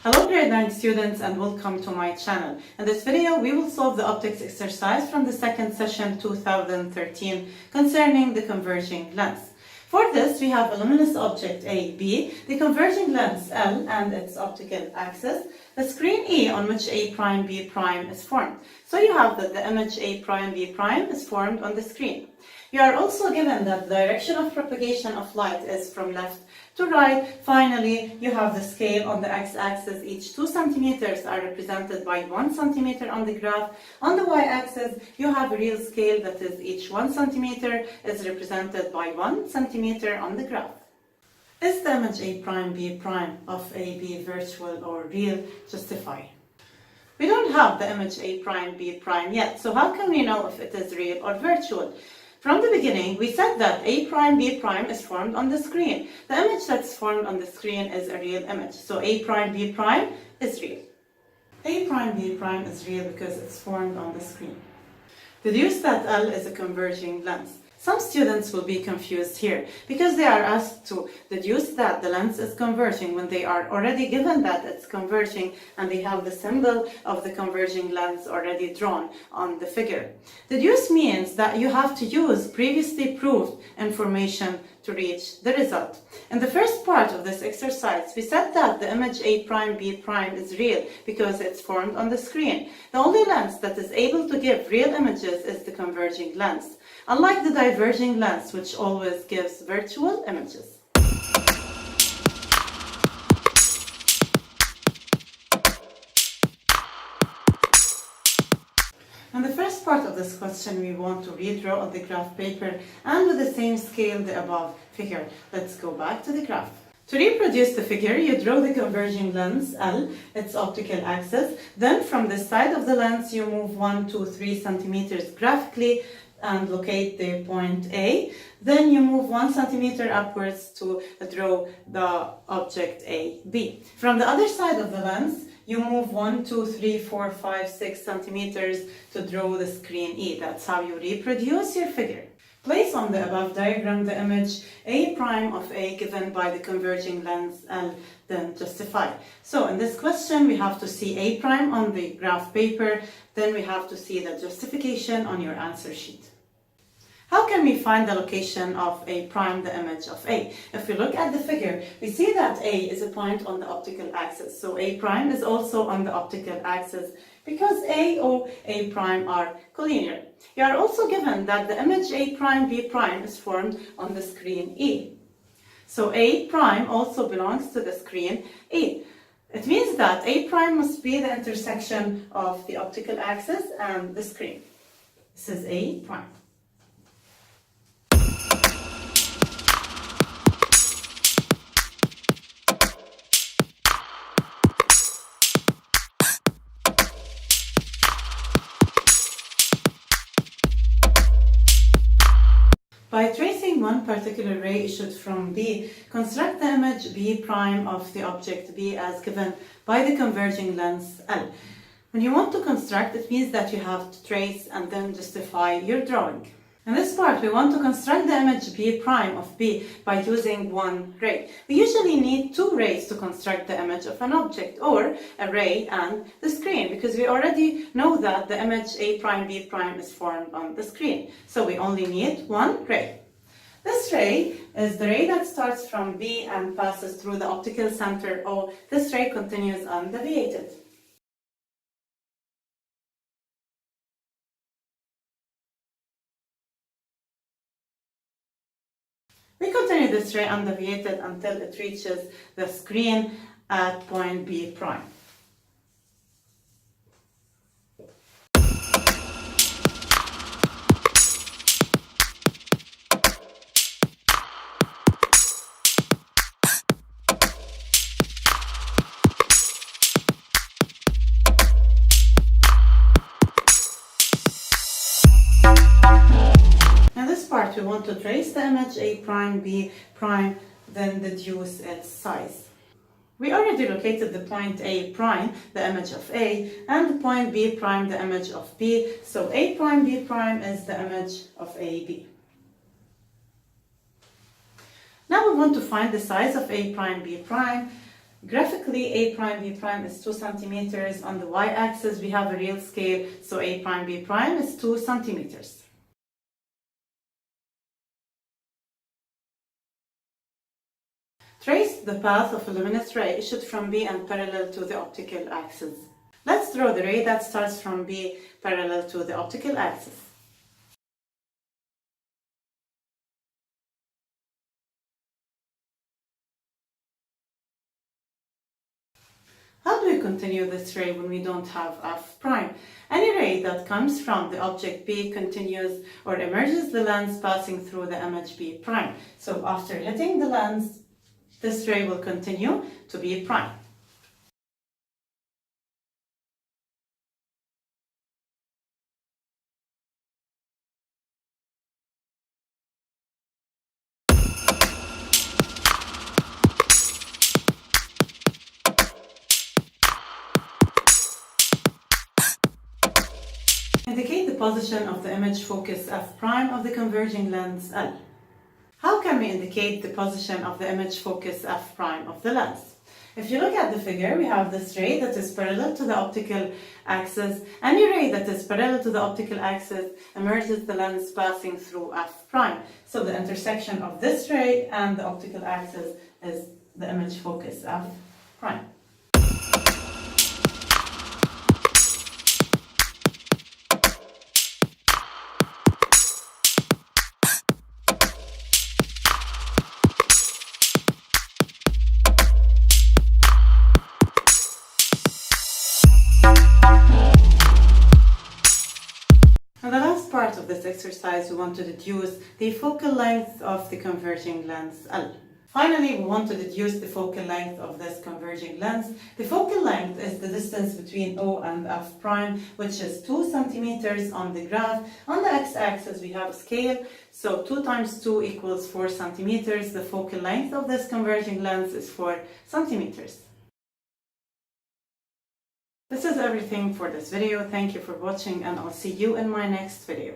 Hello grade 9 students and welcome to my channel. In this video we will solve the optics exercise from the second session 2013 concerning the converging lens. For this we have a luminous object A, B, the converging lens L and its optical axis, the screen E on which A prime B prime is formed. So you have that the image A prime B prime is formed on the screen. You are also given that the direction of propagation of light is from left to right. Finally, you have the scale on the x-axis. Each 2 centimeters are represented by 1 centimeter on the graph. On the y-axis, you have a real scale, that is each 1 centimeter is represented by 1 centimeter on the graph. Is the image A prime B prime of AB virtual or real? Justify. We don't have the image A prime B prime yet, so how can we know if it is real or virtual? From the beginning, we said that A prime B prime is formed on the screen. The image that's formed on the screen is a real image, so A prime B prime is real. A prime B prime is real because it's formed on the screen. Deduce that L is a converging lens. Some students will be confused here because they are asked to deduce that the lens is converging when they are already given that it's converging and they have the symbol of the converging lens already drawn on the figure. Deduce means that you have to use previously proved information to reach the result. In the first part of this exercise, we said that the image A prime B prime is real because it's formed on the screen. The only lens that is able to give real images is the converging lens, unlike the diverging lens, which always gives virtual images. In the first part of this question, we want to redraw on the graph paper and with the same scale the above figure. Let's go back to the graph. To reproduce the figure, you draw the converging lens L, its optical axis. Then from the side of the lens, you move 1, 2, 3 centimeters graphically and locate the point A. Then you move 1 centimeter upwards to draw the object A, B. From the other side of the lens, you move 1, 2, 3, 4, 5, 6 centimeters to draw the screen E. That's how you reproduce your figure. Place on the above diagram the image A prime of A given by the converging lens L, then justify. So in this question, we have to see A prime on the graph paper, then we have to see the justification on your answer sheet. How can we find the location of A prime, the image of A? If we look at the figure, we see that A is a point on the optical axis. So A prime is also on the optical axis because A or A prime are collinear. You are also given that the image A prime B prime is formed on the screen E. So A prime also belongs to the screen E. It means that A prime must be the intersection of the optical axis and the screen. This is A prime. By tracing one particular ray issued from B, construct the image B prime of the object B as given by the converging lens L. When you want to construct, it means that you have to trace and then justify your drawing. In this part, we want to construct the image B prime of B by using one ray. We usually need 2 rays to construct the image of an object, or a ray and the screen, because we already know that the image A prime B prime is formed on the screen. So we only need 1 ray. This ray is the ray that starts from B and passes through the optical center O. This ray continues undeviated. We continue this ray undeviated until it reaches the screen at point B prime. We want to trace the image A prime B prime, then deduce its size. We already located the point A prime, the image of A, and the point B prime, the image of B. So A prime B prime is the image of AB. Now we want to find the size of A prime B prime Graphically, A prime B prime is 2 centimeters. On the y-axis, we have a real scale, so A prime B prime is 2 centimeters. Trace the path of a luminous ray issued from B and parallel to the optical axis. Let's draw the ray that starts from B parallel to the optical axis. How do we continue this ray when we don't have F prime? Any ray that comes from the object B continues or emerges the lens passing through the image B prime. So after hitting the lens, this ray will continue to B prime. Indicate the position of the image focus F prime of the converging lens L. How can we indicate the position of the image focus F prime of the lens? If you look at the figure, we have this ray that is parallel to the optical axis. Any ray that is parallel to the optical axis emerges the lens passing through F prime. So the intersection of this ray and the optical axis is the image focus F prime. In the last part of this exercise, we want to deduce the focal length of the converging lens L. Finally, we want to deduce the focal length of this converging lens. The focal length is the distance between O and F prime, which is 2 centimeters on the graph. On the x-axis, we have a scale, so 2 times 2 equals 4 centimeters. The focal length of this converging lens is 4 centimeters. This is everything for this video. Thank you for watching, and I'll see you in my next video.